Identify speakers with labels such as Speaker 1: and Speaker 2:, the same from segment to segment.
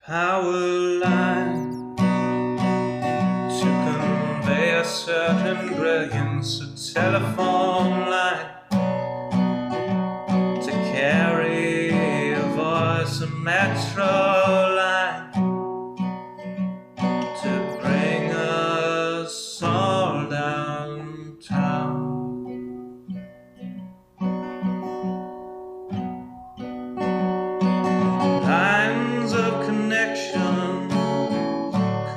Speaker 1: Power line to convey a certain brilliance, a telephone line to carry a voice, a metro line to bring us all downtown. Lines of connection,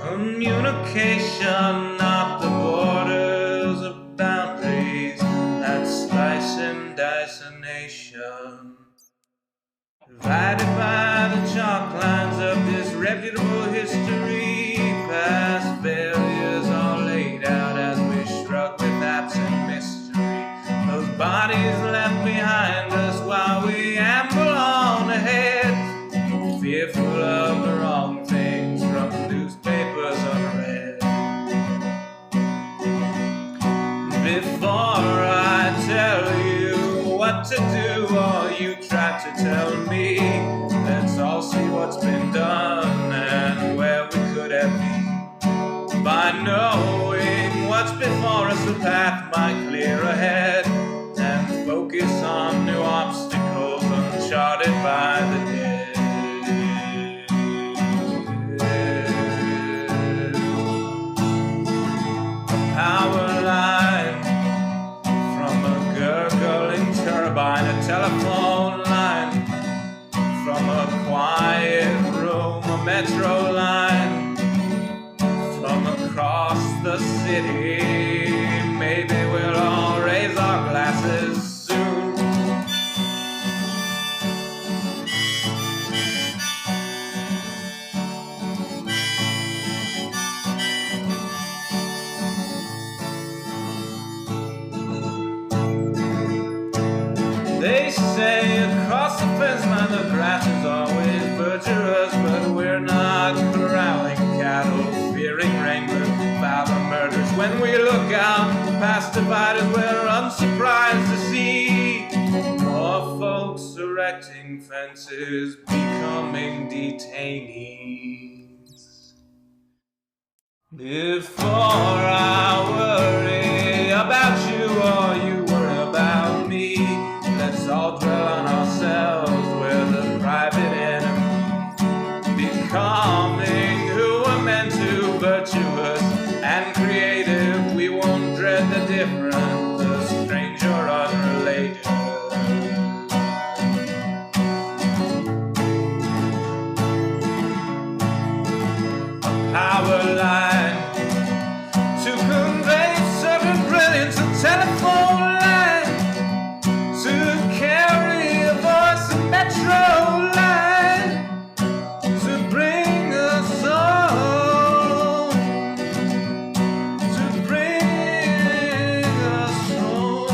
Speaker 1: communication, not the borders of boundaries that slice and dice a nation. Divided by the chalk lines of disreputable history, past failures are laid out as we shrug with absent mystery. Those bodies left behind us while we amble on ahead, fearful of the wrong things from newspapers unread. Before I tell you what to do, or you try to tell me, let's all see what's been done and where we could have been. By knowing what's before us, the path might clear ahead and focus on new obstacles uncharted by the dead. Power line from a gurgling turbine, a telephone line from a quiet room, a metro line from across the city. Maybe we'll all raise our glasses soon. They say across the fence line the grass is always butcherous, but we're not corralling cattle, fearing rainbow father murders. When we look out past dividers, we're unsurprised to see more folks erecting fences, becoming detainees. Before I worry about you or you worry about me, let's all dwell on ourselves, we're the private enemy, becoming who we're meant to, virtuous and creative. We won't dread the different, the strange or unrelated. A power line to convey certain brilliance, a telephone line to carry a voice, a metro line to bring us home, to bring us home.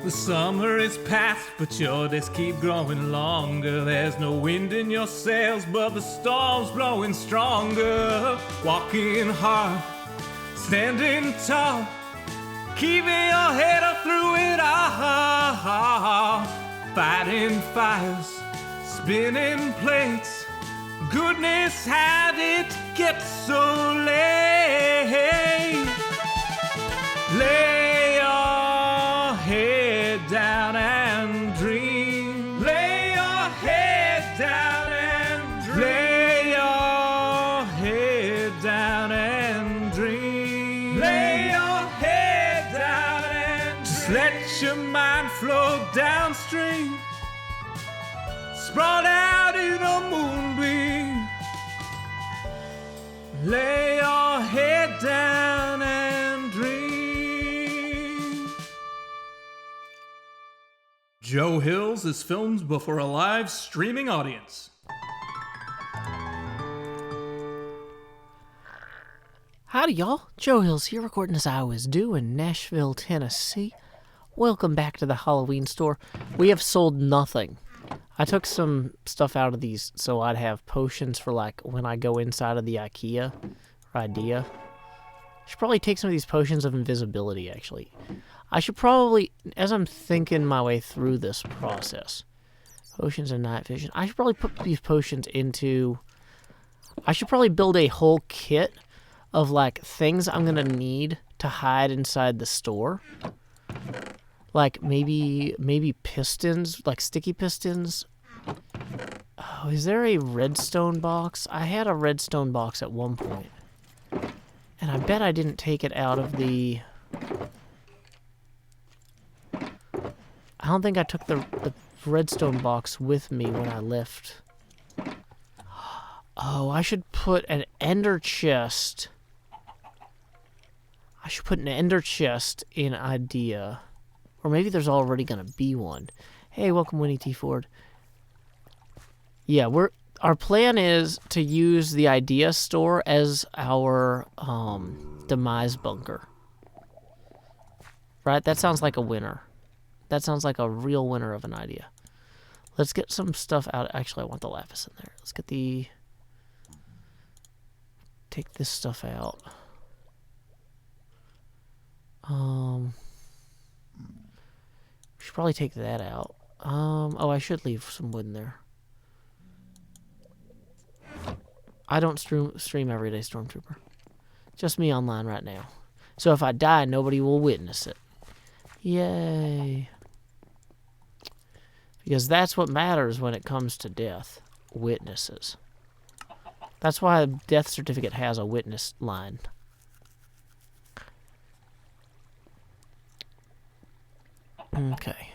Speaker 1: The summer is past, but your days keep growing longer. There's no wind in your sails, but the storm's blowing stronger. Walking hard, standing tall, keeping your head up through it all. Fighting fires, spinning plates. Goodness, how did it get so late? Lay your head down and dream. Lay your head down and dream. Lay your head down and dream. Lay your head down and dream. Just let your mind flow downstream, sprawled out in a moonbeam. Lay your head down and dream. Joe Hills is filmed before a live streaming audience.
Speaker 2: Howdy, y'all. Joe Hills here, recording as I always do in Nashville, Tennessee. Welcome back to the Halloween store. We have sold nothing. I took some stuff out of these so I'd have potions for, like, when I go inside of the IKEA or IDEA. I should probably take some of these potions of invisibility, actually. I should probably, as I'm thinking my way through this process, potions of night vision, I should probably put these potions into... I should probably build a whole kit of, like, things I'm gonna need to hide inside the store. Like, maybe pistons, like sticky pistons. Oh, is there a redstone box? I had a redstone box at one point. And I bet I didn't take it out of the... I don't think I took the redstone box with me when I left. Oh, I should put an ender chest... I should put an ender chest in IDEA. Or maybe there's already going to be one. Hey, welcome Winnie T. Ford. Yeah, our plan is to use the IDEA store as our demise bunker. Right? That sounds like a winner. That sounds like a real winner of an idea. Let's get some stuff out. Actually, I want the lapis in there. Let's get the... Take this stuff out. Should probably take that out. Oh, I should leave some wood in there. I don't stream Everyday Stormtrooper. Just me online right now. So if I die, nobody will witness it. Yay. Because that's what matters when it comes to death. Witnesses. That's why a death certificate has a witness line. Okay.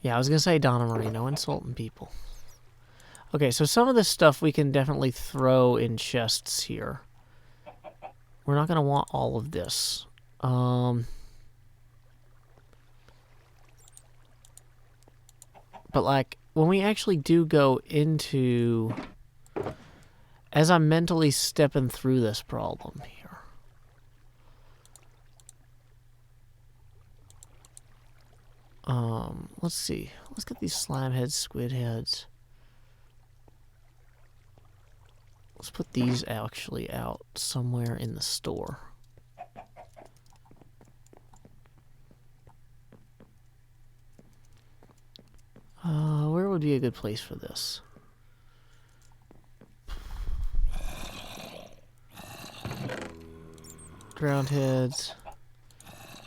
Speaker 2: Yeah, I was going to say Donna Marie, no insulting people. Okay, so some of this stuff we can definitely throw in chests here. We're not going to want all of this. But, like, when we actually do go into... As I'm mentally stepping through this problem here. Let's see. Let's get these slime heads, squid heads. Let's put these actually out somewhere in the store. Where would be a good place for this? Ground heads.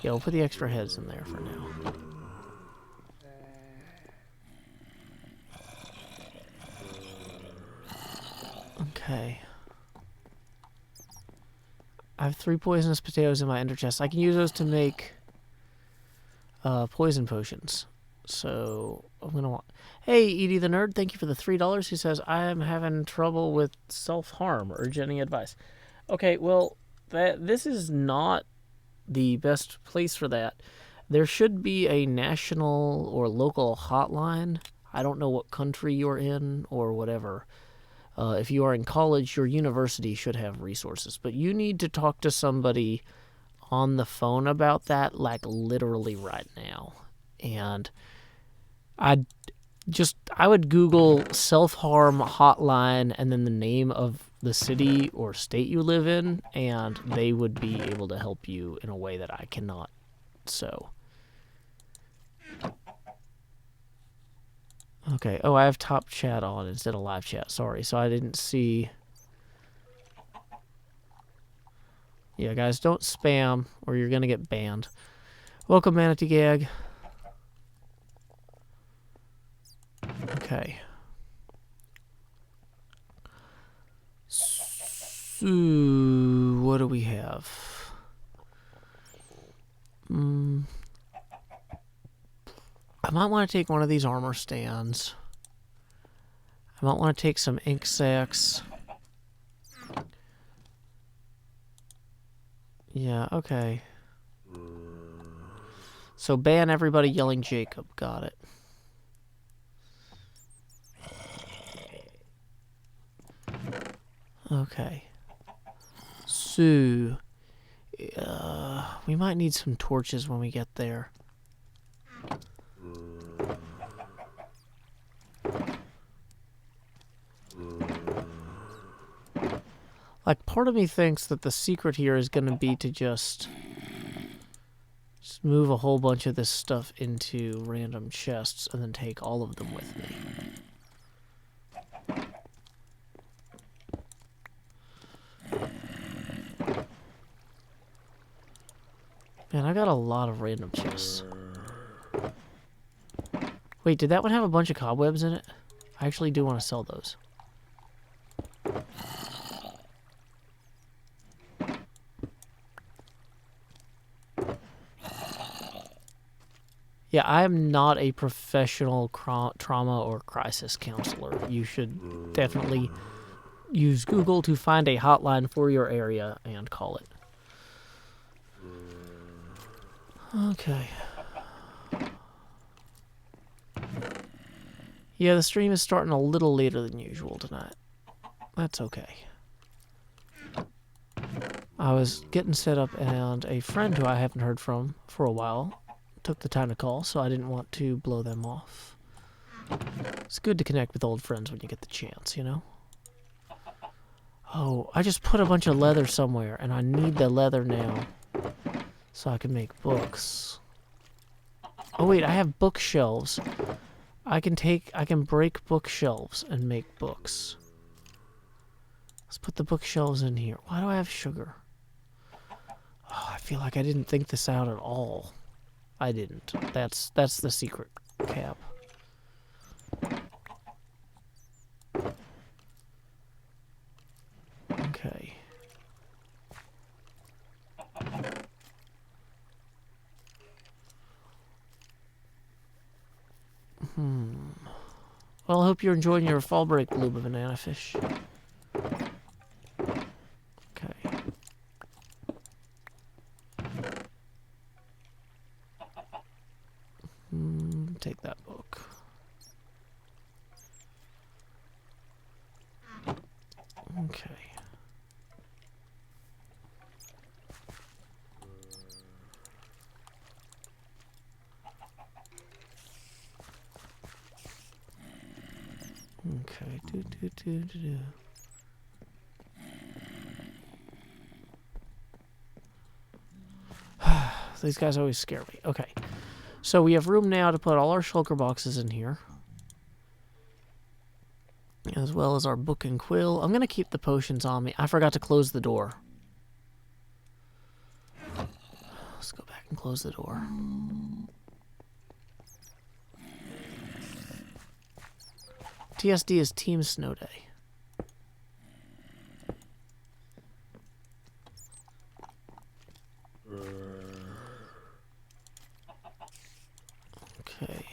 Speaker 2: Yeah, we'll put the extra heads in there for now. Okay. I have 3 poisonous potatoes in my ender chest. I can use those to make poison potions. So I'm gonna want... Hey, Edie the Nerd, thank you for the $3. He says, I am having trouble with self-harm. Urge any advice. Okay, well... This is not the best place for that. There should be a national or local hotline. I don't know what country you're in or whatever. If you are in college, your university should have resources. But you need to talk to somebody on the phone about that, like literally right now. And I would Google self-harm hotline and then the name of the city or state you live in, and they would be able to help you in a way that I cannot. So. Okay. Oh, I have top chat on instead of live chat. Sorry. So I didn't see. Yeah, guys, don't spam or you're going to get banned. Welcome, Manatee Gag. Okay. So, what do we have? I might want to take one of these armor stands. I might want to take some ink sacks. Yeah, okay. So ban everybody yelling Jacob. Got it. Okay. So, we might need some torches when we get there. Like, part of me thinks that the secret here is going to be to just move a whole bunch of this stuff into random chests and then take all of them with me. Man, I got a lot of random chests. Wait, did that one have a bunch of cobwebs in it? I actually do want to sell those. Yeah, I am not a professional trauma or crisis counselor. You should definitely use Google to find a hotline for your area and call it. Okay. Yeah, the stream is starting a little later than usual tonight. That's okay. I was getting set up, and a friend who I haven't heard from for a while took the time to call, so I didn't want to blow them off. It's good to connect with old friends when you get the chance, you know? Oh, I just put a bunch of leather somewhere, and I need the leather now so I can make books. Oh wait, I have bookshelves. I can break bookshelves and make books. Let's put the bookshelves in here. Why do I have sugar? Oh, I feel like I didn't think this out at all. I didn't. That's the secret cap. Okay. Well, I hope you're enjoying your fall break, Blue Banana Fish. Okay. Take that book. Okay. Okay, do. These guys always scare me. Okay. So we have room now to put all our shulker boxes in here. As well as our book and quill. I'm going to keep the potions on me. I forgot to close the door. Let's go back and close the door. TSD is Team Snow Day. Okay.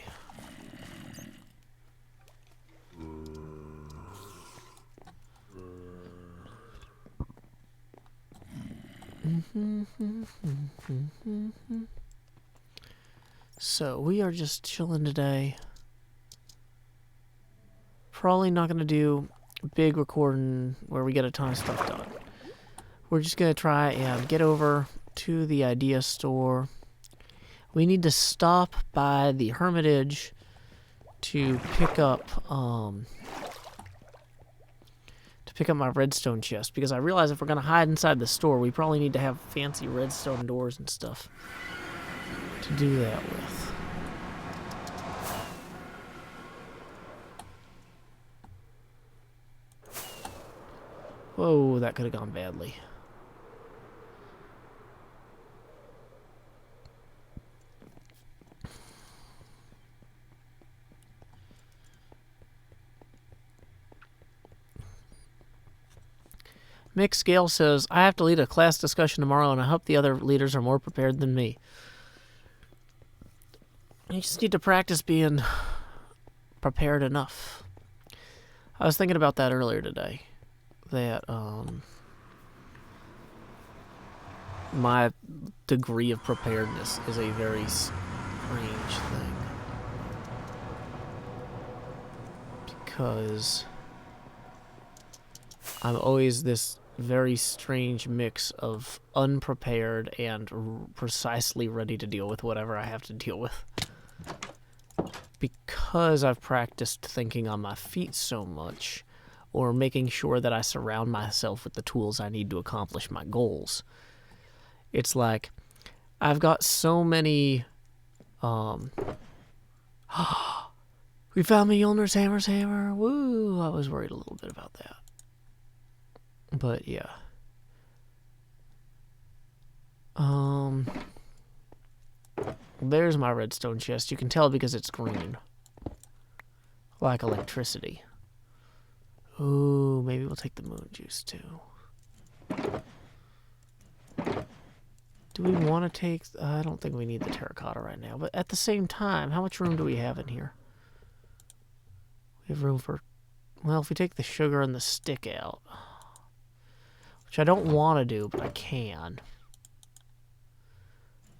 Speaker 2: So we are just chilling today. Probably not going to do big recording where we get a ton of stuff done. We're just going to try and get over to the idea store. We need to stop by the Hermitage to pick up my redstone chest, because I realize if we're going to hide inside the store, we probably need to have fancy redstone doors and stuff to do that with. Whoa, that could have gone badly. Mick Scale says, I have to lead a class discussion tomorrow, and I hope the other leaders are more prepared than me. You just need to practice being prepared enough. I was thinking about that earlier today. That, my degree of preparedness is a very strange thing. Because I'm always this very strange mix of unprepared and precisely ready to deal with whatever I have to deal with. Because I've practiced thinking on my feet so much, or making sure that I surround myself with the tools I need to accomplish my goals. It's like, I've got so many, we found Mjolnir's hammer, woo, I was worried a little bit about that. But, yeah. There's my redstone chest. You can tell because it's green. Like electricity. Ooh, maybe we'll take the moon juice, too. Do we want to take... I don't think we need the terracotta right now. But at the same time, how much room do we have in here? We have room for... Well, if we take the sugar and the stick out... Which I don't want to do, but I can.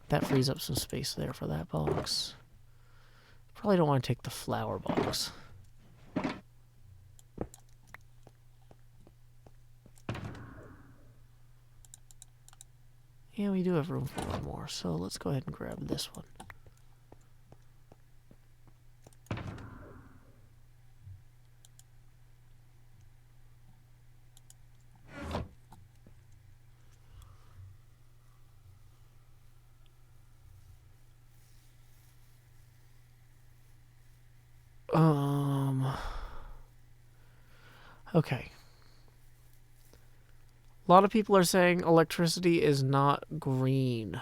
Speaker 2: That frees up some space there for that box. Probably don't want to take the flower box. Yeah, we do have room for one more, so let's go ahead and grab this one. Okay. A lot of people are saying electricity is not green.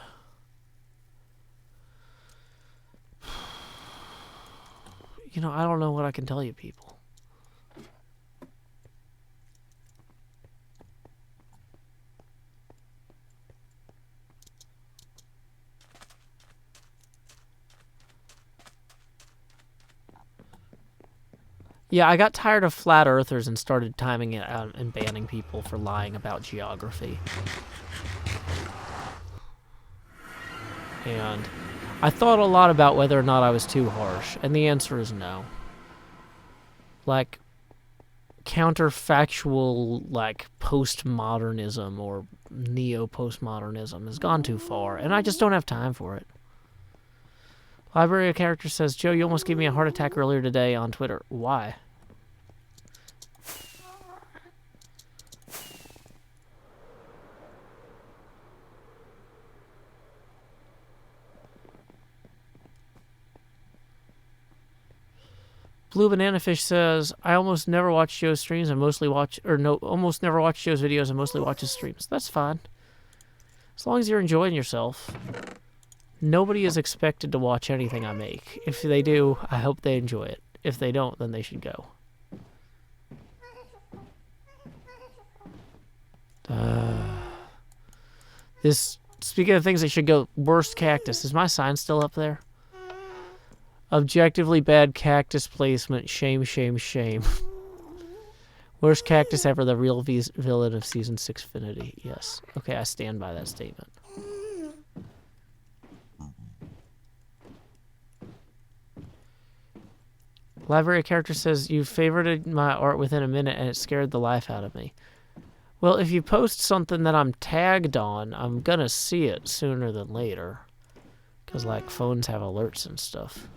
Speaker 2: You know, I don't know what I can tell you people. Yeah, I got tired of flat earthers and started timing it out and banning people for lying about geography. And I thought a lot about whether or not I was too harsh, and the answer is no. Like, counterfactual, like, postmodernism or neo-postmodernism has gone too far, and I just don't have time for it. Library of Character says, Joe, you almost gave me a heart attack earlier today on Twitter. Why? Blue Banana Fish says, I almost never watch Joe's streams and mostly watch, or no, almost never watch Joe's videos and mostly watch his streams. That's fine. As long as you're enjoying yourself. Nobody is expected to watch anything I make. If they do, I hope they enjoy it. If they don't, then they should go. Speaking of things that should go, worst cactus. Is my sign still up there? Objectively bad cactus placement. Shame, shame, shame. Worst cactus ever, the real villain of Season 6 Finity. Yes. Okay, I stand by that statement. Library character says, you favorited my art within a minute and it scared the life out of me. Well, if you post something that I'm tagged on, I'm gonna see it sooner than later. Because, like, phones have alerts and stuff.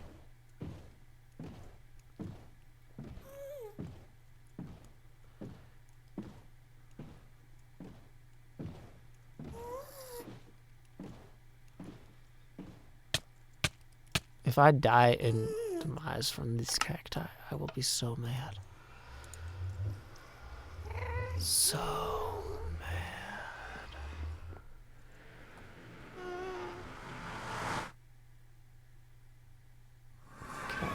Speaker 2: If I die in demise from these cacti, I will be so mad. So mad. Okay.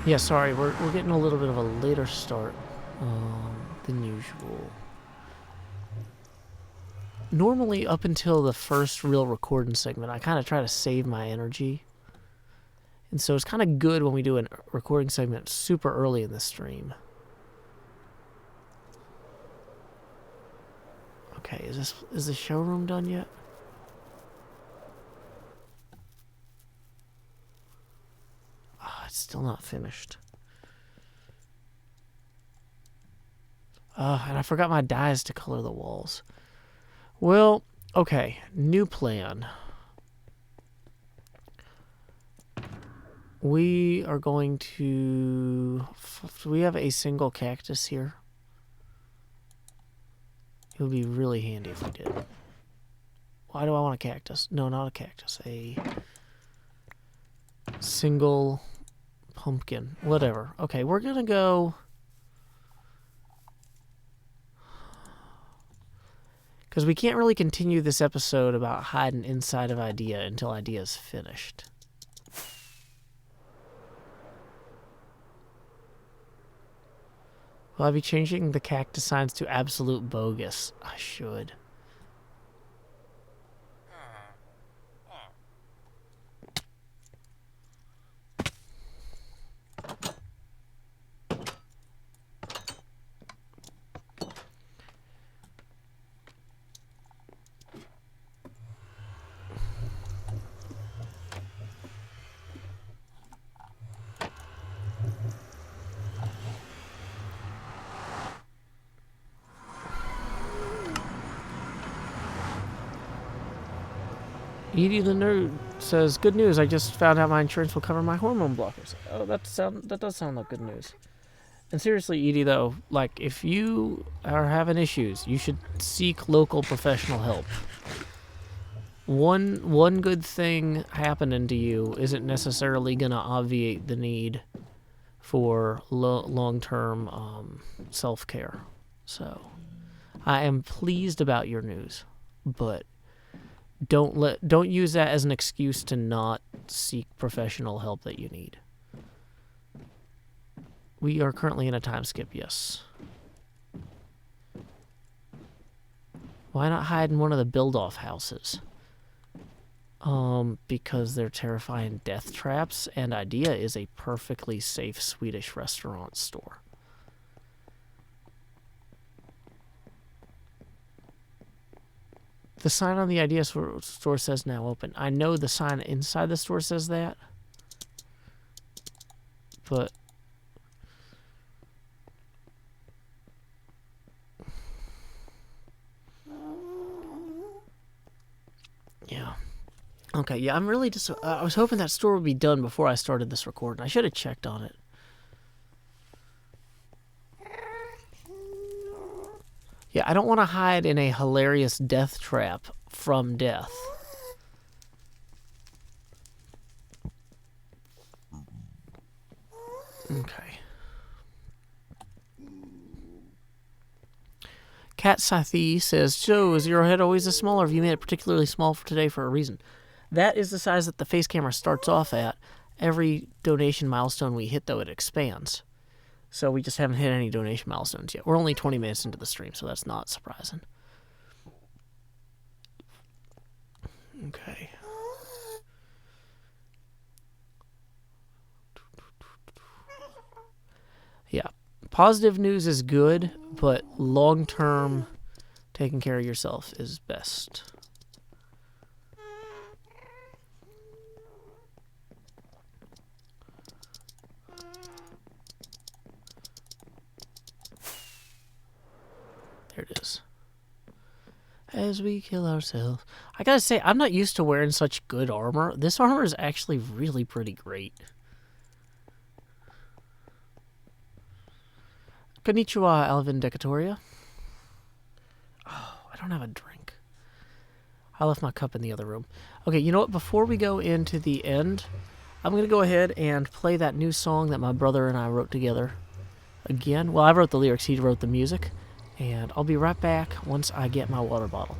Speaker 2: Yeah, sorry, we're getting a little bit of a later start than usual. Normally, up until the first real recording segment, I kind of try to save my energy And so it's kind of good when we do a recording segment super early in the stream. Okay, is the showroom done yet? Oh, it's still not finished. And I forgot my dyes to color the walls. Well, okay, new plan. We are going to... Do we have a single cactus here? It would be really handy if we did. Why do I want a cactus? No, not a cactus. A single pumpkin. Whatever. Okay, we're going to go... Because we can't really continue this episode about hiding inside of Idea until Idea is finished. Will I be changing the cactus signs to absolute bogus? I should. Edie the Nerd says, good news, I just found out my insurance will cover my hormone blockers. Oh, that does sound like good news. And seriously, Edie, though, like, if you are having issues, you should seek local professional help. One good thing happening to you isn't necessarily going to obviate the need for long-term self-care. So, I am pleased about your news, but don't use that as an excuse to not seek professional help that you need. We are currently in a time skip, yes. Why not hide in one of the build-off houses? Because they're terrifying death traps, and Idea is a perfectly safe Swedish restaurant store. The sign on the Idea store says now open. I know the sign inside the store says that, but yeah. Okay, yeah, I'm really just... I was hoping that store would be done before I started this recording. I should have checked on it. Yeah, I don't want to hide in a hilarious death trap from death. Okay. Cat Sathi says, so, is your head always this small, or have you made it particularly small for today for a reason? That is the size that the face camera starts off at. Every donation milestone we hit, though, it expands. So we just haven't hit any donation milestones yet. We're only 20 minutes into the stream, so that's not surprising. Okay. Yeah. Positive news is good, but long-term taking care of yourself is best. There it is. As we kill ourselves. I gotta say, I'm not used to wearing such good armor. This armor is actually really pretty great. Konnichiwa, Alvin Decatoria. Oh, I don't have a drink. I left my cup in the other room. Okay, you know what? Before we go into the end, I'm going to go ahead and play that new song that my brother and I wrote together. Again, well, I wrote the lyrics, he wrote the music. And I'll be right back once I get my water bottle.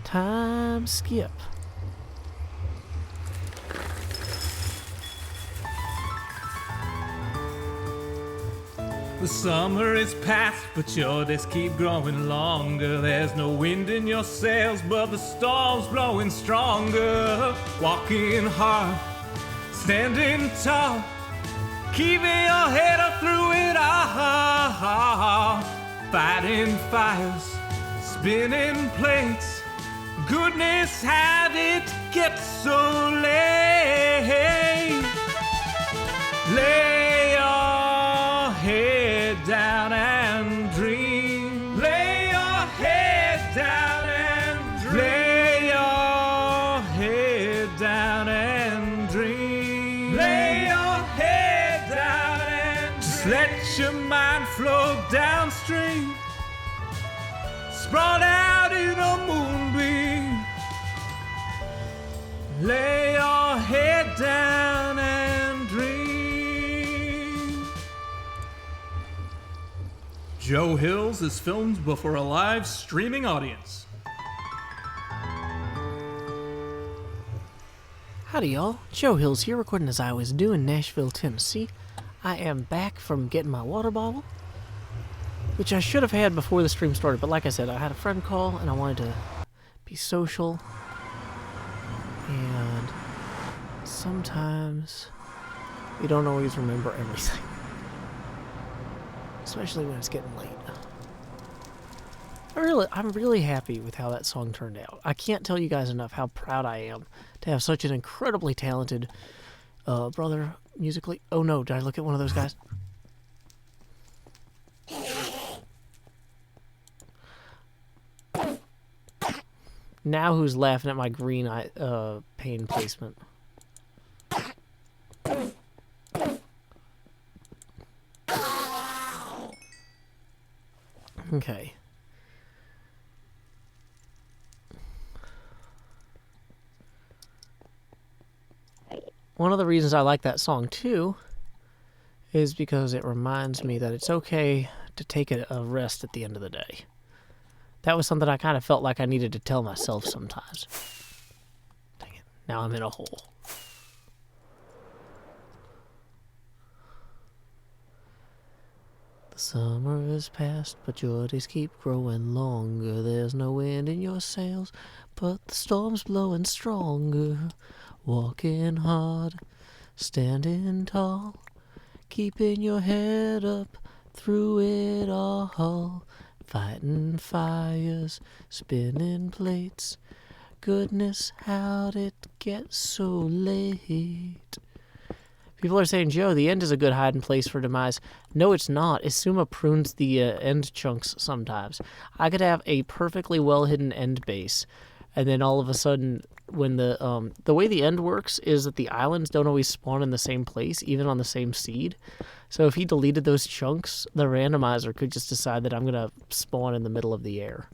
Speaker 2: Time skip.
Speaker 1: The summer is past, but your days keep growing longer. There's no wind in your sails, but the storm's blowing stronger. Walking hard, standing tall, keeping your head up through it all. Fighting fires, spinning plates. Goodness, how did it get so late? Lay your head down and dream. Lay your head down and dream. Lay your head down and dream. Lay your head down and dream. Just let your mind flow downstream. Sprawled out in a moonbeam. Lay your head down and dream. Joe Hills is filmed before a live streaming audience.
Speaker 2: Howdy, y'all. Joe Hills here, recording as I always do in Nashville, Tennessee. I am back from getting my water bottle, which I should have had before the stream started, but like I said, I had a friend call and I wanted to be social. And sometimes you don't always remember everything, especially when it's getting late. I'm really happy with how that song turned out. I can't tell you guys enough how proud I am to have such an incredibly talented brother musically. Oh no, did I look at one of those guys? Now who's laughing at my green pane placement? Okay. One of the reasons I like that song too is because it reminds me that it's okay to take a rest at the end of the day. That was something I kind of felt like I needed to tell myself sometimes. Dang it. Now I'm in a hole. The summer is past, but your days keep growing longer. There's no wind in your sails, but the storm's blowing stronger. Walking hard, standing tall, keeping your head up through it all. Fighting fires, spinning plates. Goodness, how'd it get so late? People are saying, Joe, the end is a good hiding place for demise. No, it's not. Isuma prunes the end chunks sometimes. I could have a perfectly well-hidden end base, and then all of a sudden, when the way the end works is that the islands don't always spawn in the same place, even on the same seed. So if he deleted those chunks, the randomizer could just decide that I'm going to spawn in the middle of the air.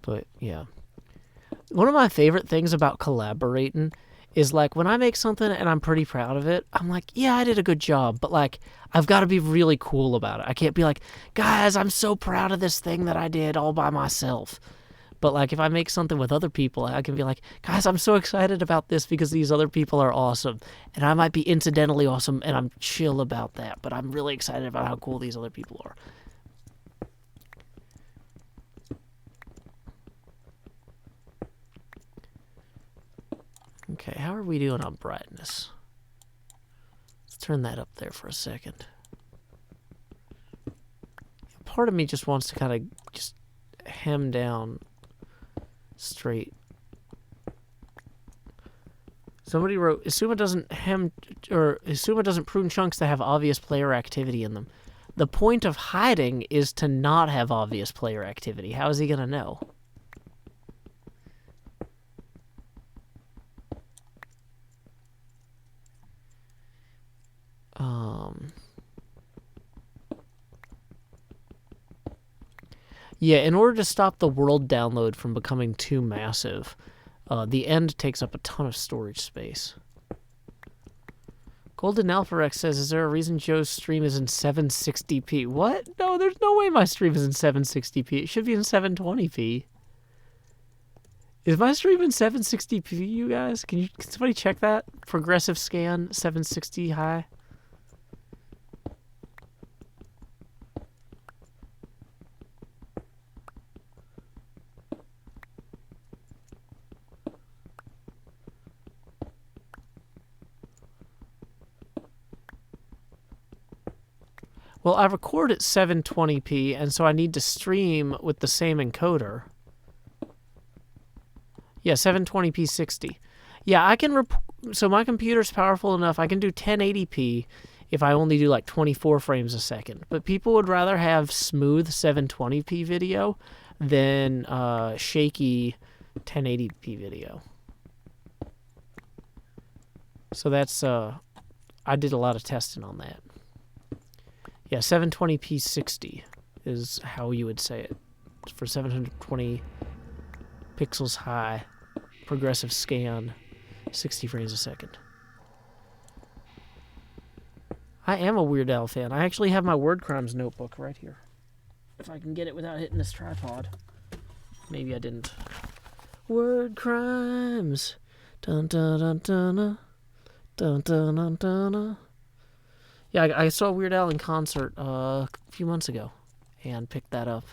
Speaker 2: But, yeah. One of my favorite things about collaborating is, like, when I make something and I'm pretty proud of it, I'm like, yeah, I did a good job. But, like, I've got to be really cool about it. I can't be like, guys, I'm so proud of this thing that I did all by myself. But, like, if I make something with other people, I can be like, guys, I'm so excited about this because these other people are awesome. And I might be incidentally awesome, and I'm chill about that. But I'm really excited about how cool these other people are. Okay, how are we doing on brightness? Let's turn that up there for a second. Part of me just wants to kind of just hem down straight. Somebody wrote, Isuma doesn't prune chunks that have obvious player activity in them. The point of hiding is to not have obvious player activity. How is he gonna know? Yeah, in order to stop the world download from becoming too massive, the end takes up a ton of storage space. Golden Alpharex says, is there a reason Joe's stream is in 760p? What? No, there's no way my stream is in 760p. It should be in 720p. Is my stream in 760p, you guys? Can somebody check that? Progressive scan, 760 high. Well, I record at 720p, and so I need to stream with the same encoder. Yeah, 720p 60. Yeah, I can... so my computer's powerful enough. I can do 1080p if I only do like 24 frames a second. But people would rather have smooth 720p video than shaky 1080p video. So that's... I did a lot of testing on that. Yeah, 720p 60 is how you would say it. For 720 pixels high, progressive scan, 60 frames a second. I am a Weird Al fan. I actually have my Word Crimes notebook right here. If I can get it without hitting this tripod. Maybe I didn't. Word Crimes. Dun dun dun dun dun dun dun dun. Yeah, I saw Weird Al in concert a few months ago and picked that up.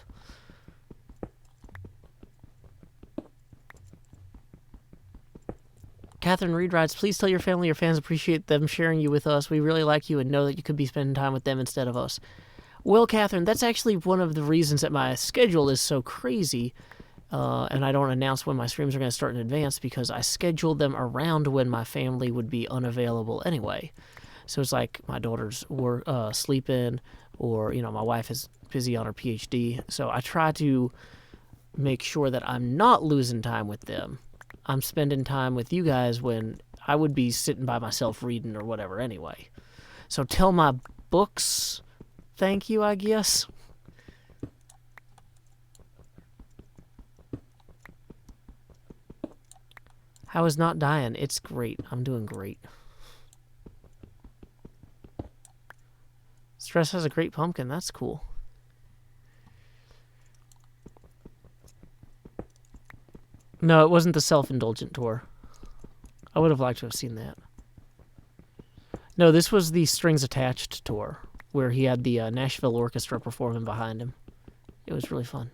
Speaker 2: Catherine Reed writes, please tell your family or fans appreciate them sharing you with us. We really like you and know that you could be spending time with them instead of us. Well, Catherine, that's actually one of the reasons that my schedule is so crazy, and I don't announce when my streams are going to start in advance, because I schedule them around when my family would be unavailable anyway. So it's like my daughter's sleeping, or, you know, my wife is busy on her PhD. So I try to make sure that I'm not losing time with them. I'm spending time with you guys when I would be sitting by myself reading or whatever anyway. So tell my books thank you, I guess. How is not dying? It's great. I'm doing great. Stress has a great pumpkin. That's cool. No, it wasn't the self-indulgent tour. I would have liked to have seen that. No, this was the Strings Attached tour, where he had the Nashville Orchestra performing behind him. It was really fun.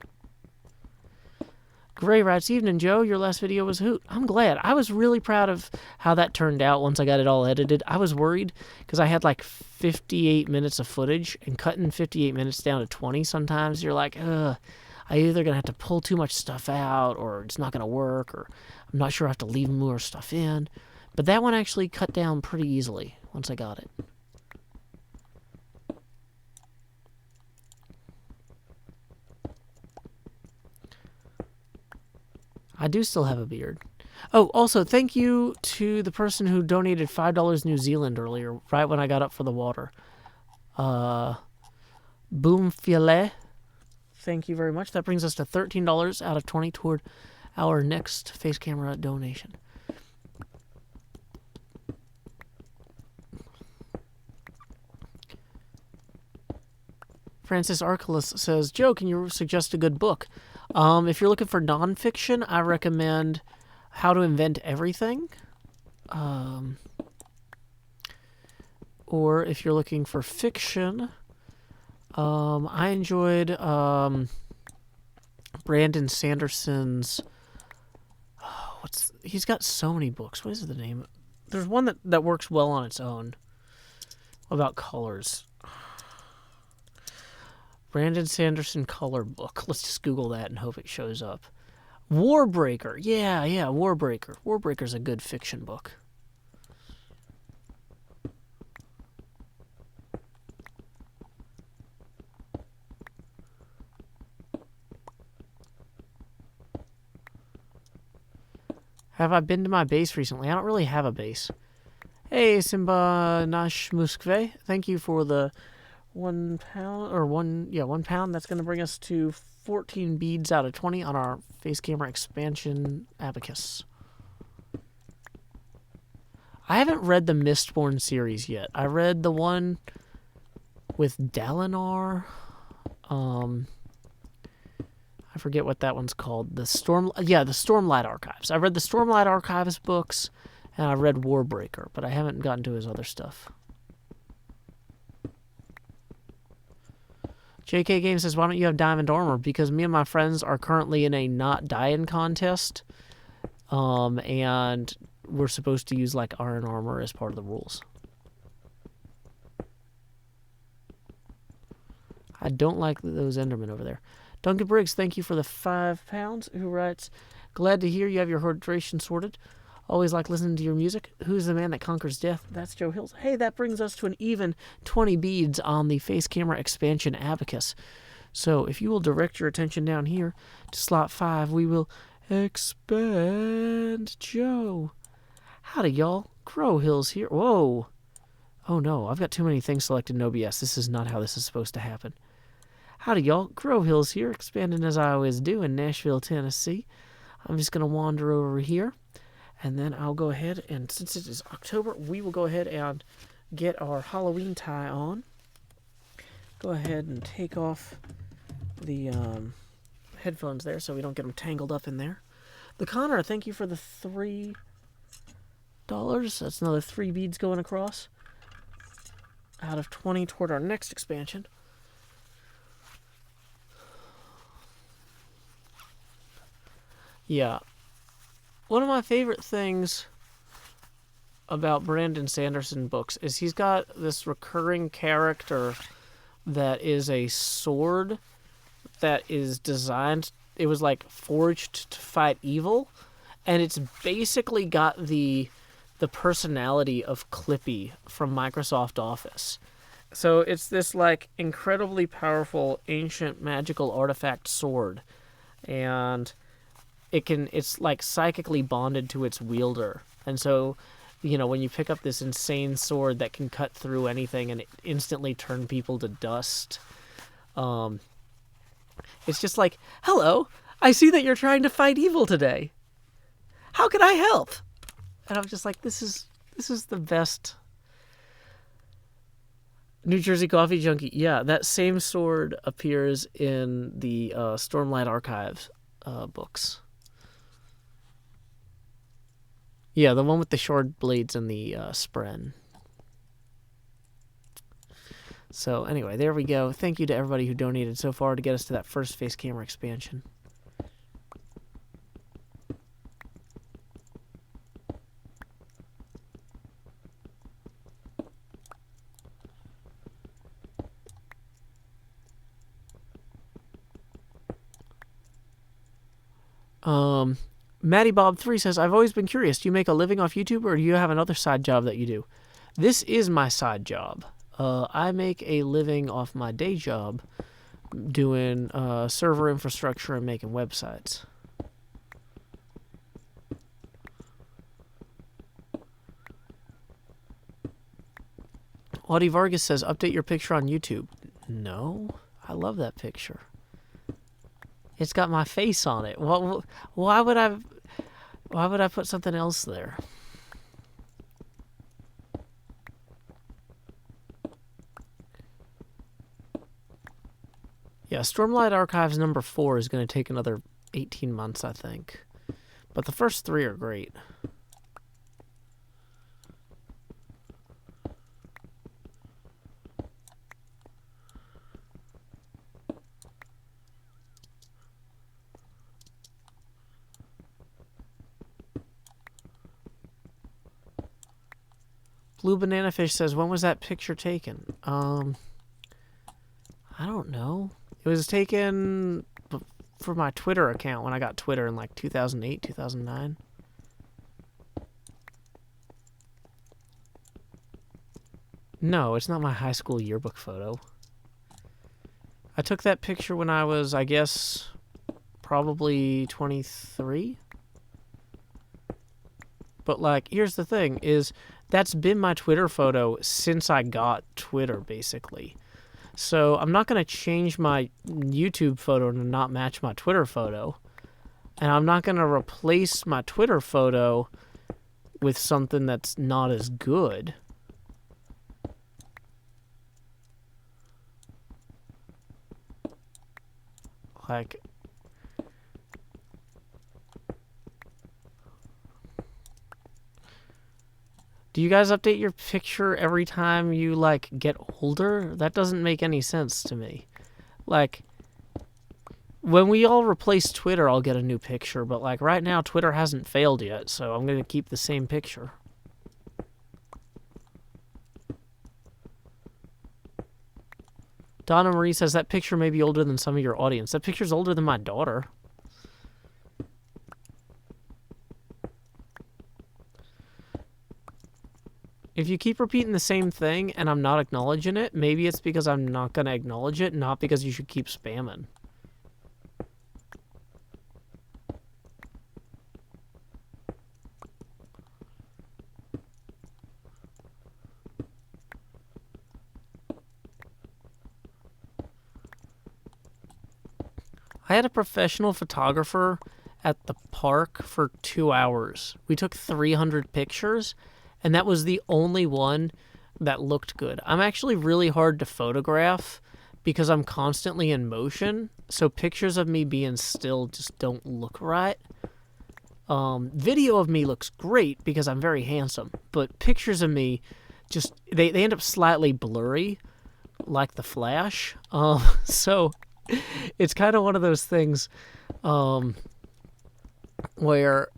Speaker 2: Gray writes, evening, Joe. Your last video was a hoot. I'm glad. I was really proud of how that turned out once I got it all edited. I was worried because I had like 58 minutes of footage, and cutting 58 minutes down to 20 sometimes, you're like, ugh. I'm either going to have to pull too much stuff out, or it's not going to work, or I'm not sure I have to leave more stuff in. But that one actually cut down pretty easily once I got it. I do still have a beard. Oh, also, thank you to the person who donated $5 New Zealand earlier, right when I got up for the water. Boom Filet. Thank you very much. That brings us to $13 out of 20 toward our next face camera donation. Francis Archelaus says, Joe, can you suggest a good book? If you're looking for nonfiction, I recommend How to Invent Everything. Or if you're looking for fiction, I enjoyed Brandon Sanderson's... he's got so many books. What is the name? There's one that works well on its own about colors. Brandon Sanderson color book. Let's just Google that and hope it shows up. Warbreaker. Yeah, Warbreaker. Warbreaker's a good fiction book. Have I been to my base recently? I don't really have a base. Hey, Simba Nash Muskve. Thank you for the £1 or £1 pound. That's going to bring us to 14 beads out of 20 on our face camera expansion abacus. I haven't read the Mistborn series yet. I read the one with Dalinar. I forget what that one's called. The Stormlight Archives. I read the Stormlight Archives books, and I read Warbreaker, but I haven't gotten to his other stuff. JK Game says, why don't you have diamond armor? Because me and my friends are currently in a not dying contest, and we're supposed to use like iron armor as part of the rules. I don't like those Endermen over there. Duncan Briggs, thank you for the £5, who writes, glad to hear you have your hydration sorted. Always like listening to your music. Who's the man that conquers death? That's Joe Hills. Hey, that brings us to an even 20 beads on the face camera expansion abacus. So if you will direct your attention down here to slot 5, we will expand Joe. Howdy, y'all. Crow Hills here. Whoa. Oh, no. I've got too many things selected. No BS. This is not how this is supposed to happen. Howdy, y'all. Crow Hills here, expanding as I always do in Nashville, Tennessee. I'm just going to wander over here, and then I'll go ahead, and since it is October, we will go ahead and get our Halloween tie on. Go ahead and take off the headphones there so we don't get them tangled up in there. The Connor, thank you for the $3. That's another 3 beads going across out of 20 toward our next expansion. Yeah. One of my favorite things about Brandon Sanderson books is he's got this recurring character that is a sword that is designed, it was like forged to fight evil, and it's basically got the personality of Clippy from Microsoft Office. So it's this like incredibly powerful ancient magical artifact sword, and it's like psychically bonded to its wielder. And so, you know, when you pick up this insane sword that can cut through anything and instantly turn people to dust, it's just like, hello, I see that you're trying to fight evil today. How can I help? And I'm just like, this is the best. New Jersey Coffee Junkie. Yeah, that same sword appears in the Stormlight Archives books. Yeah, the one with the short blades and the spren. So anyway, there we go. Thank you to everybody who donated so far to get us to that first face camera expansion. Matty Bob 3 says, I've always been curious, do you make a living off YouTube or do you have another side job that you do? This is my side job. I make a living off my day job doing server infrastructure and making websites. Audie Vargas says, update your picture on YouTube. No, I love that picture. It's got my face on it. Why would I put something else there? Yeah, Stormlight Archives number 4 is going to take another 18 months, I think. But the first 3 are great. Blue Banana Fish says, when was that picture taken? I don't know. It was taken for my Twitter account when I got Twitter in like 2008, 2009. No, it's not my high school yearbook photo. I took that picture when I was, I guess, probably 23. But like, here's the thing, is that's been my Twitter photo since I got Twitter, basically. So I'm not going to change my YouTube photo to not match my Twitter photo. And I'm not going to replace my Twitter photo with something that's not as good. Like, do you guys update your picture every time you, like, get older? That doesn't make any sense to me. Like, when we all replace Twitter, I'll get a new picture. But, like, right now, Twitter hasn't failed yet, so I'm going to keep the same picture. Donna Marie says that picture may be older than some of your audience. That picture's older than my daughter. If you keep repeating the same thing and I'm not acknowledging it, maybe it's because I'm not going to acknowledge it, not because you should keep spamming. I had a professional photographer at the park for 2 hours. We took 300 pictures, and that was the only one that looked good. I'm actually really hard to photograph because I'm constantly in motion, so pictures of me being still just don't look right. Video of me looks great because I'm very handsome, but pictures of me just, they end up slightly blurry, like the Flash. So it's kind of one of those things where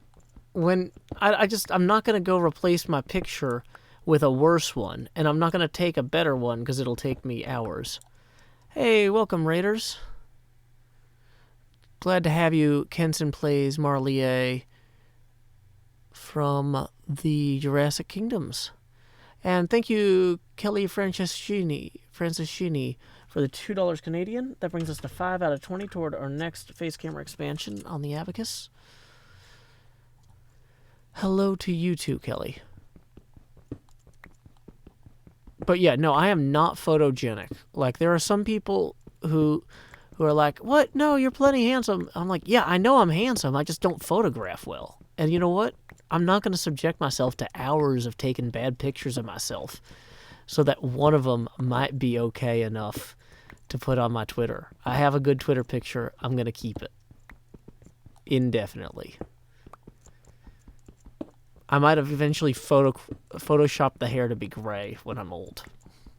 Speaker 2: when I'm not going to go replace my picture with a worse one, and I'm not going to take a better one because it'll take me hours. Hey, welcome, Raiders. Glad to have you. Kenson Plays Marlier from the Jurassic Kingdoms. And thank you, Kelly Franceschini, for the $2 Canadian. That brings us to 5 out of 20 toward our next face camera expansion on the Abacus. Hello to you too, Kelly. But yeah, no, I am not photogenic. Like, there are some people who are like, what? No, you're plenty handsome. I'm like, yeah, I know I'm handsome. I just don't photograph well. And you know what? I'm not going to subject myself to hours of taking bad pictures of myself so that one of them might be okay enough to put on my Twitter. I have a good Twitter picture. I'm going to keep it indefinitely. I might have eventually photoshopped the hair to be gray when I'm old.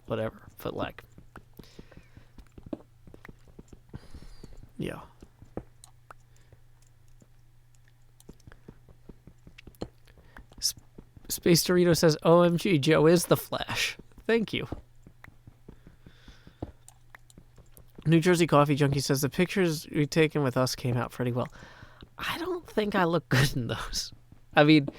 Speaker 2: Whatever. But, like, yeah. Space Dorito says, OMG, Joe is the Flash. Thank you. New Jersey Coffee Junkie says, the pictures we've taken with us came out pretty well. I don't think I look good in those. I mean,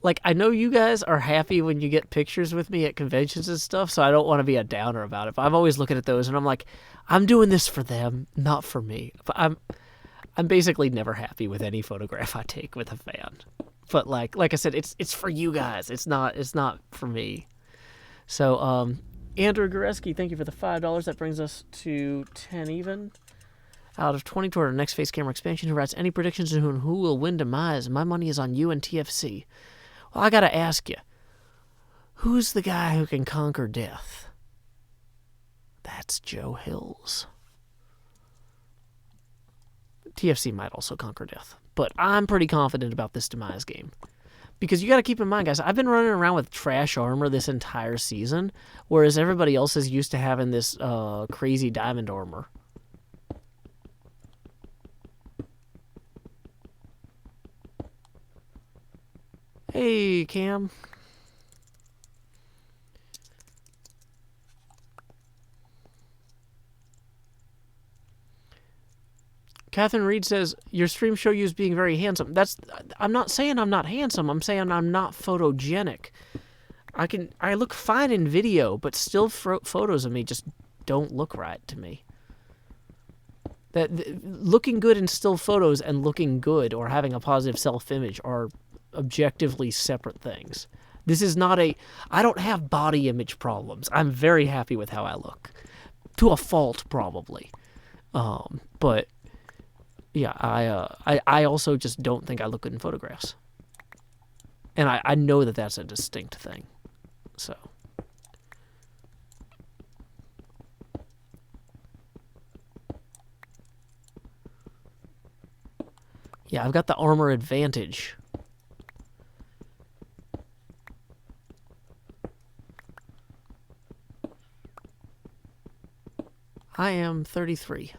Speaker 2: like, I know you guys are happy when you get pictures with me at conventions and stuff, so I don't want to be a downer about it. But I'm always looking at those, and I'm like, I'm doing this for them, not for me. But I'm basically never happy with any photograph I take with a fan. But like I said, it's for you guys. It's not for me. So, Andrew Goreski, thank you for the $5. That brings us to 10 even. Out of 20 toward our next face camera expansion. Who writes, any predictions on who will win Demise? My money is on you and TFC. Well, I gotta ask you, who's the guy who can conquer death? That's Joe Hills. TFC might also conquer death, but I'm pretty confident about this Demise game. Because you gotta keep in mind, guys, I've been running around with trash armor this entire season, whereas everybody else is used to having this crazy diamond armor. Hey, Cam. Catherine Reed says, your stream show you as being very handsome. I'm not saying I'm not handsome. I'm saying I'm not photogenic. I look fine in video, but still photos of me just don't look right to me. Looking good in still photos and looking good or having a positive self-image are objectively separate things. This is not I don't have body image problems. I'm very happy with how I look. To a fault, probably. But yeah, I also just don't think I look good in photographs. And I know that that's a distinct thing. So. Yeah, I've got the armor advantage. I am 33.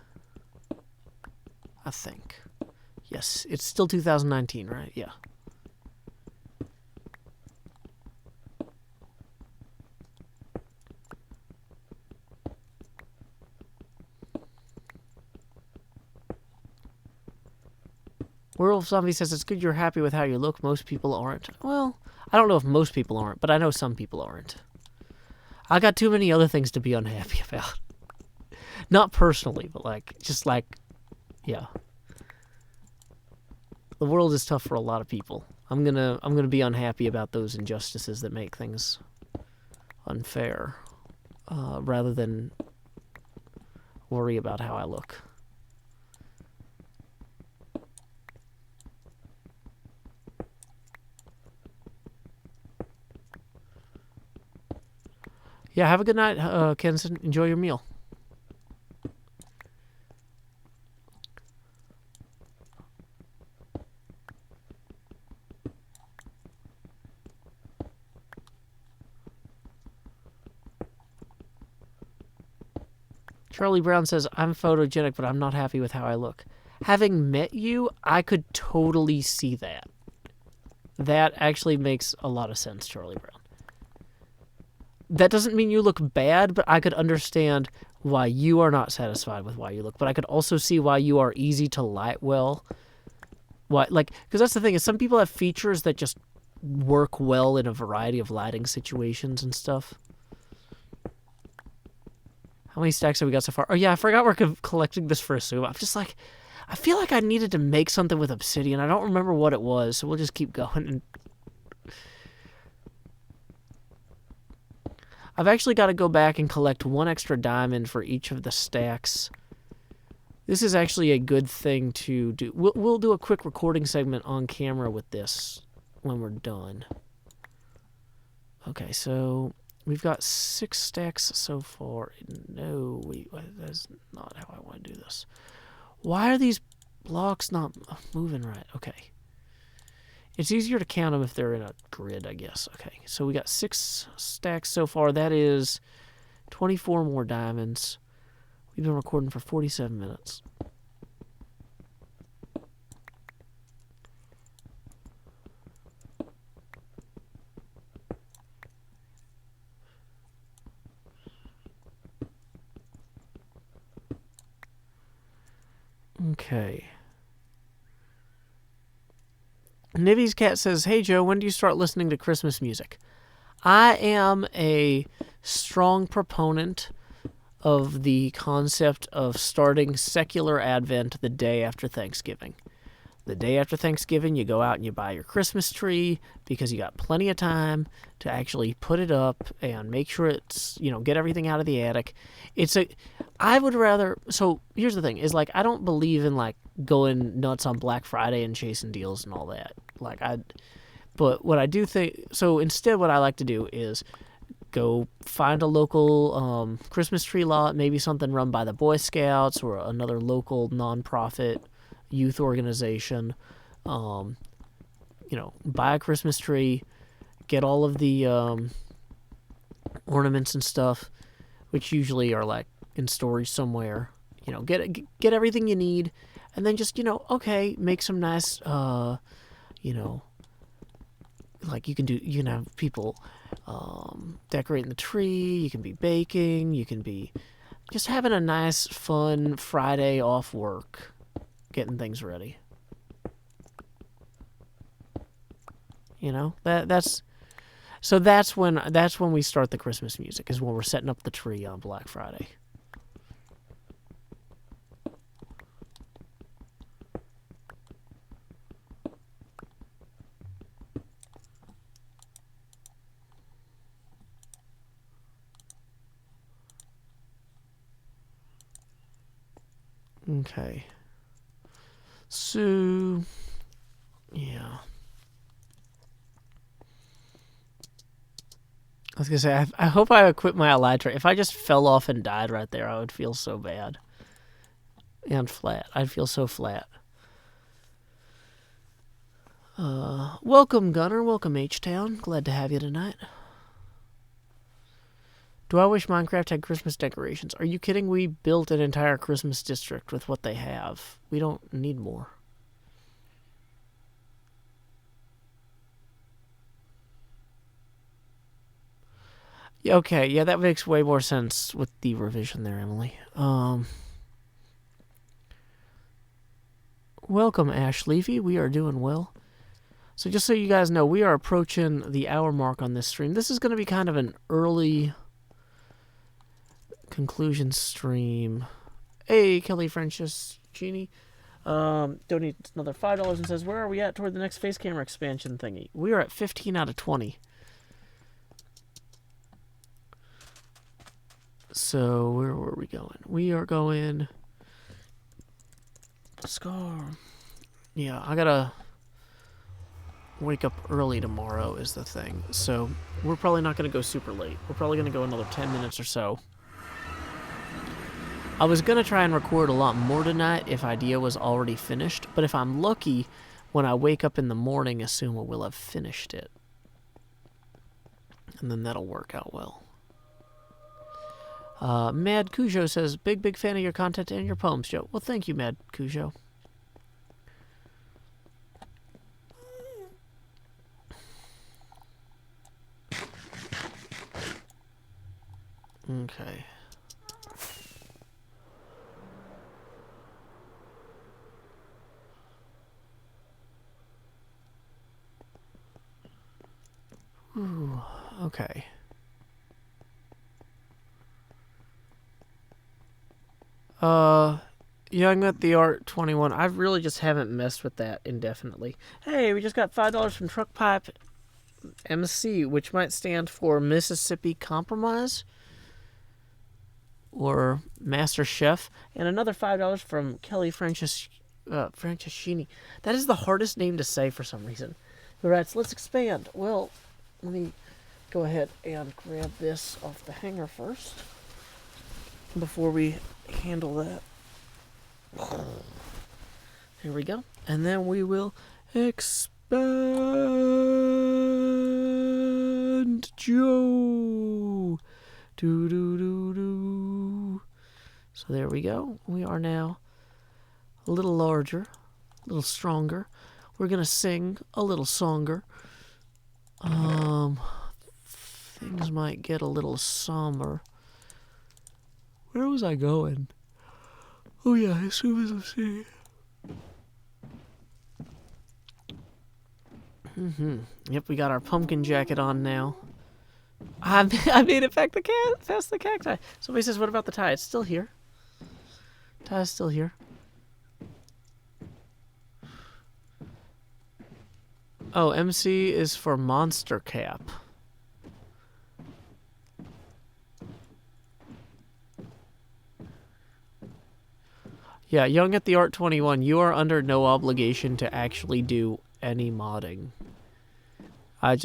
Speaker 2: I think. Yes, it's still 2019, right? Yeah. Werewolf Zombie says it's good you're happy with how you look. Most people aren't. Well, I don't know if most people aren't, but I know some people aren't. I got too many other things to be unhappy about. Not personally, but yeah. The world is tough for a lot of people. I'm gonna be unhappy about those injustices that make things unfair, rather than worry about how I look. Yeah, have a good night, Kenson. Enjoy your meal. Charlie Brown says, I'm photogenic, but I'm not happy with how I look. Having met you, I could totally see that. That actually makes a lot of sense, Charlie Brown. That doesn't mean you look bad, but I could understand why you are not satisfied with why you look. But I could also see why you are easy to light well. Because that's the thing, is some people have features that just work well in a variety of lighting situations and stuff. How many stacks have we got so far? Oh, yeah, I forgot we're collecting this for a soup. I'm just like, I feel like I needed to make something with obsidian. I don't remember what it was, so we'll just keep going. I've actually got to go back and collect one extra diamond for each of the stacks. This is actually a good thing to do. We'll do a quick recording segment on camera with this when we're done. Okay, so we've got 6 stacks so far. No, that's not how I want to do this. Why are these blocks not moving right? Okay. It's easier to count them if they're in a grid, I guess. Okay, so we got 6 stacks so far. That is 24 more diamonds. We've been recording for 47 minutes. Okay. Nivy's Cat says, hey Joe, when do you start listening to Christmas music? I am a strong proponent of the concept of starting secular Advent the day after Thanksgiving. The day after Thanksgiving, you go out and you buy your Christmas tree because you got plenty of time to actually put it up and make sure it's, get everything out of the attic. I would rather, so here's the thing, is I don't believe in going nuts on Black Friday and chasing deals and all that. But what I do think, so instead what I like to do is go find a local Christmas tree lot, maybe something run by the Boy Scouts or another local nonprofit youth organization. Buy a Christmas tree, get all of the ornaments and stuff, which usually are in storage somewhere. Get everything you need, and then just make some nice you can have people decorating the tree, you can be baking, you can be just having a nice fun Friday off work, getting things ready. That's when we start the Christmas music, is when we're setting up the tree on Black Friday. Okay. So, yeah. I was going to say, I hope I equipped my elytra. If I just fell off and died right there, I would feel so bad. And flat. I'd feel so flat. Welcome, Gunner. Welcome, H-Town. Glad to have you tonight. Do I wish Minecraft had Christmas decorations? Are you kidding? We built an entire Christmas district with what they have. We don't need more. Okay, yeah, that makes way more sense with the revision there, Emily. Welcome, Ash Leafy. We are doing well. So just so you guys know, we are approaching the hour mark on this stream. This is going to be kind of an early conclusion stream. Hey, Kelly Franceschini. Donates another $5 and says, where are we at toward the next face camera expansion thingy? We are at 15 out of 20. So, where were we going? We are going... Scar. Yeah, I gotta wake up early tomorrow is the thing. So, we're probably not gonna go super late. We're probably gonna go another 10 minutes or so. I was gonna try and record a lot more tonight if Idea was already finished, but if I'm lucky, when I wake up in the morning, assume we will have finished it. And then that'll work out well. Mad Cujo says, big fan of your content and your poems, Joe. Well, thank you, Mad Cujo. Okay. Ooh, okay. Young at the Art 21. I really just haven't messed with that indefinitely. Hey, we just got $5 from Truck Pipe MC, which might stand for Mississippi Compromise or Master Chef, and another $5 from Kelly Franceschini. That is the hardest name to say for some reason. Who writes, let's expand. Well, let me go ahead and grab this off the hanger first before we handle that. Here we go. And then we will expand Joe. Do. So there we go. We are now a little larger, a little stronger. We're going to sing a little songer. Things might get a little somber. Where was I going? Oh yeah, as soon as I'm seeing. Yep, we got our pumpkin jacket on now. I made it back past the cacti. Somebody says, what about the tie? It's still here. Tie's still here. Oh, MC is for Monster Cap. Yeah, Young at the Art 21, you are under no obligation to actually do any modding. I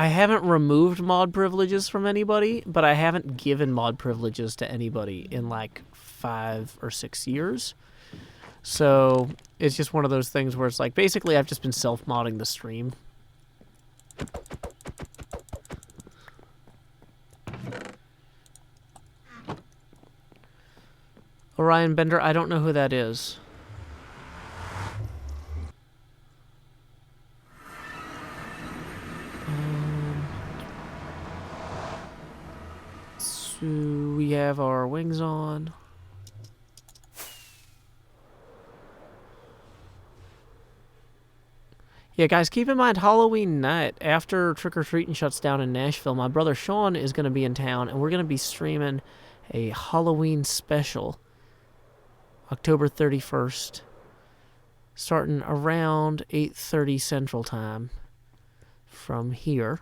Speaker 2: haven't removed mod privileges from anybody, but I haven't given mod privileges to anybody in like 5 or 6 years. So it's just one of those things where it's like, basically I've just been self-modding the stream. Orion Bender, I don't know who that is. So we have our wings on. Yeah, guys, keep in mind, Halloween night, after Trick-or-Treating shuts down in Nashville, my brother Sean is going to be in town, and we're going to be streaming a Halloween special, October 31st, starting around 8:30 Central Time from here.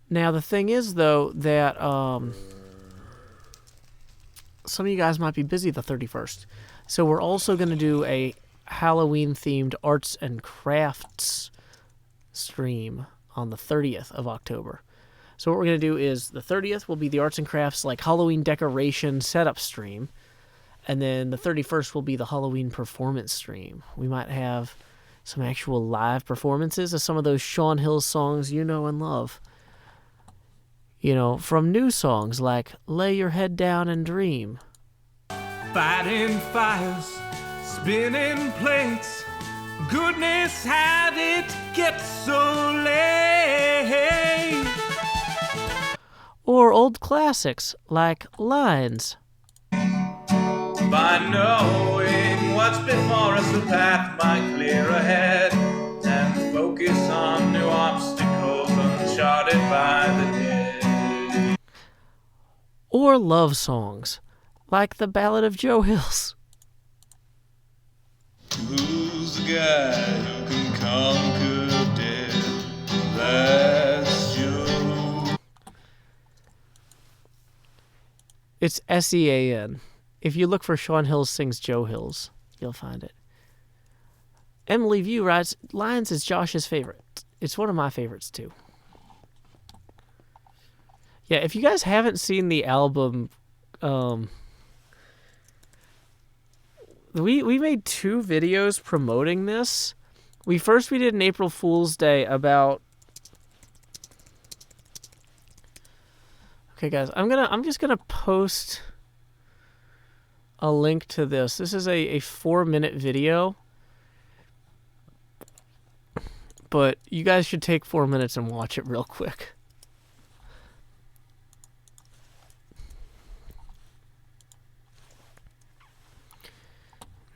Speaker 2: Now, the thing is, though, that some of you guys might be busy the 31st, so we're also going to do a Halloween-themed arts and crafts stream on the 30th of October. So what we're going to do is the 30th will be the arts and crafts, like Halloween decoration setup stream, and then the 31st will be the Halloween performance stream. We might have some actual live performances of some of those Shawn Hill songs you know and love. You know, from new songs like Lay Your Head Down and Dream.
Speaker 1: Fighting fires, spinning plates, goodness how did it get so late?
Speaker 2: Or old classics like Lines.
Speaker 1: by knowing what's before us, the path might clear ahead, and focus on new obstacles uncharted by the dead.
Speaker 2: Or love songs, like the Ballad of Joe Hills.
Speaker 1: Who's the guy who can conquer death? That's Joe.
Speaker 2: It's Sean. If you look for Sean Hills Sings Joe Hills, you'll find it. Emily View writes, Lions is Josh's favorite. It's one of my favorites, too. Yeah, if you guys haven't seen the album, we made 2 videos promoting this. We did an April Fool's Day about... Okay, guys, I'm just gonna post a link to this. This is a 4-minute video, but you guys should take 4 minutes and watch it real quick.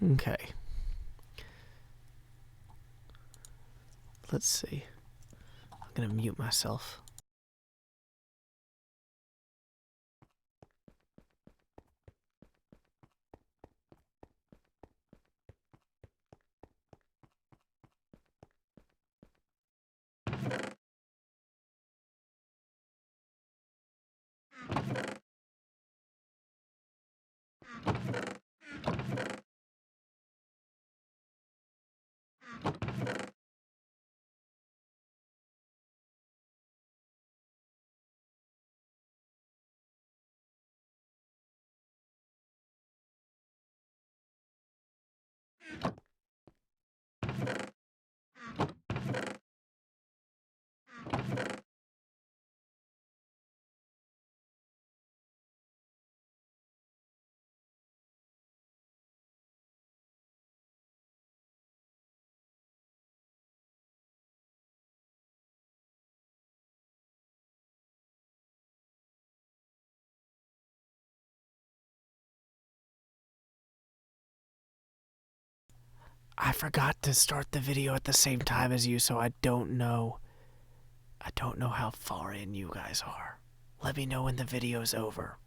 Speaker 2: Okay. Let's see. I'm gonna mute myself. I forgot to start the video at the same time as you, so I don't know how far in you guys are. Let me know when the video's over.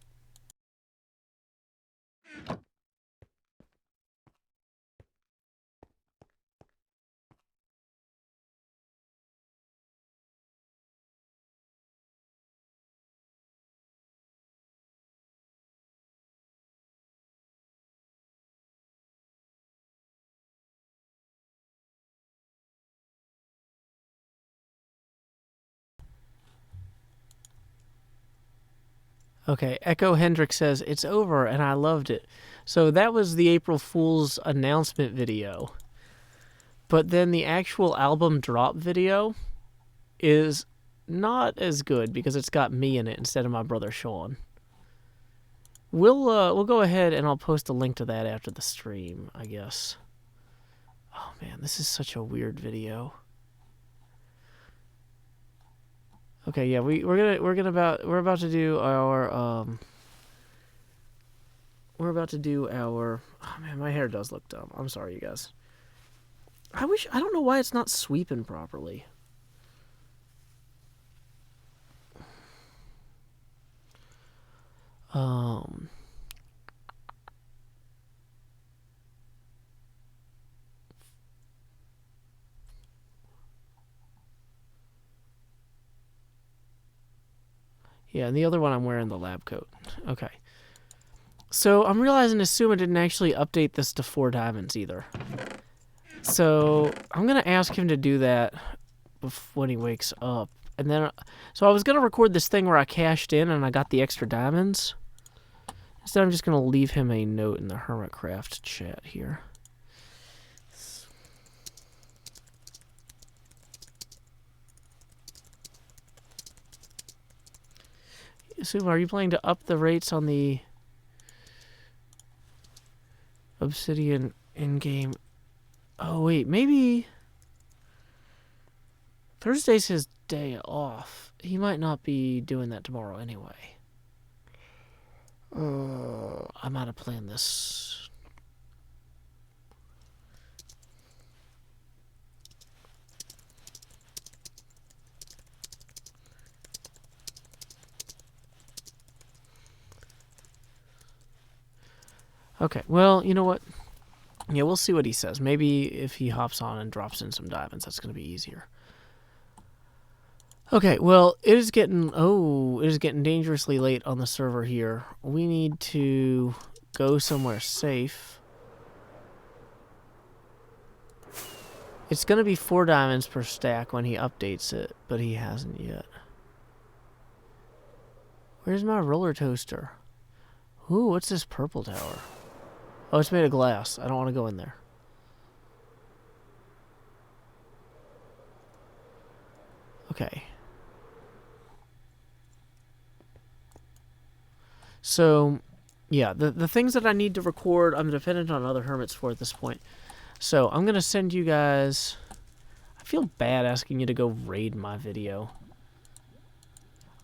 Speaker 2: Okay, Echo Hendrick says, it's over and I loved it. So that was the April Fool's announcement video. But then the actual album drop video is not as good because it's got me in it instead of my brother Sean. We'll go ahead and I'll post a link to that after the stream, I guess. Oh man, this is such a weird video. Okay, yeah, we're about to do our oh man, my hair does look dumb. I'm sorry, you guys. I don't know why it's not sweeping properly. Yeah, and the other one I'm wearing the lab coat. Okay. So I'm realizing Asuma didn't actually update this to 4 diamonds either. So I'm going to ask him to do that when he wakes up. And then, so I was going to record this thing where I cashed in and I got the extra diamonds. Instead, I'm just going to leave him a note in the Hermitcraft chat here. Asuma, are you planning to up the rates on the Obsidian in-game? Oh, wait, maybe Thursday's his day off. He might not be doing that tomorrow anyway. I might have planned this. Okay, well, you know what? Yeah, we'll see what he says. Maybe if he hops on and drops in some diamonds, that's going to be easier. Okay, well, it is getting dangerously late on the server here. We need to go somewhere safe. It's going to be 4 diamonds per stack when he updates it, but he hasn't yet. Where's my roller toaster? Ooh, what's this purple tower? Oh, it's made of glass. I don't want to go in there. Okay. So, yeah, the things that I need to record, I'm dependent on other hermits for at this point. So, I'm going to send you guys... I feel bad asking you to go raid my video.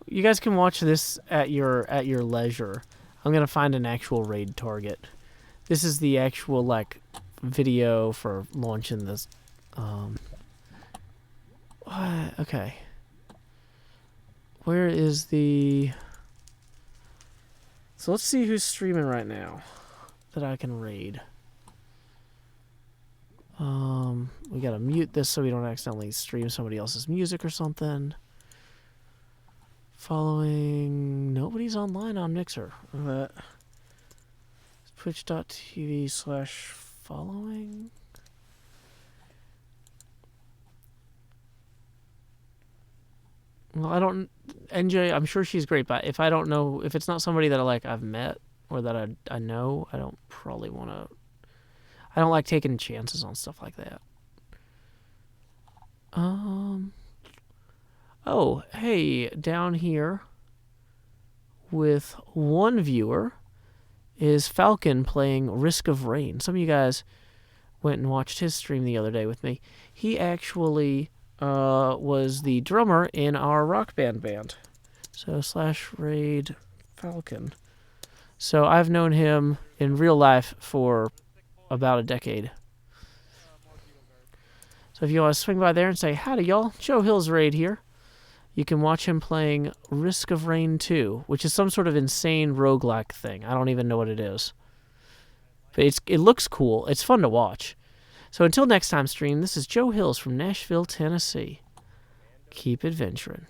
Speaker 2: You guys can watch this at your leisure. I'm going to find an actual raid target. This is the actual, like, video for launching this. Okay. Where is the... So let's see who's streaming right now that I can raid. We gotta mute this so we don't accidentally stream somebody else's music or something. Following... Nobody's online on Mixer. Twitch.tv/following. Well, I don't... NJ, I'm sure she's great, but if I don't know... If it's not somebody that I've met or that I know, I don't probably want to... I don't like taking chances on stuff like that. Oh, hey, down here with 1 viewer is Falcon playing Risk of Rain. Some of you guys went and watched his stream the other day with me. He actually was the drummer in our rock band. So /raid Falcon. So I've known him in real life for about a decade. So if you want to swing by there and say, howdy y'all, Joe Hill's Raid here. You can watch him playing Risk of Rain 2, which is some sort of insane roguelike thing. I don't even know what it is. But it looks cool. It's fun to watch. So until next time stream, this is Joe Hills from Nashville, Tennessee. Keep adventuring.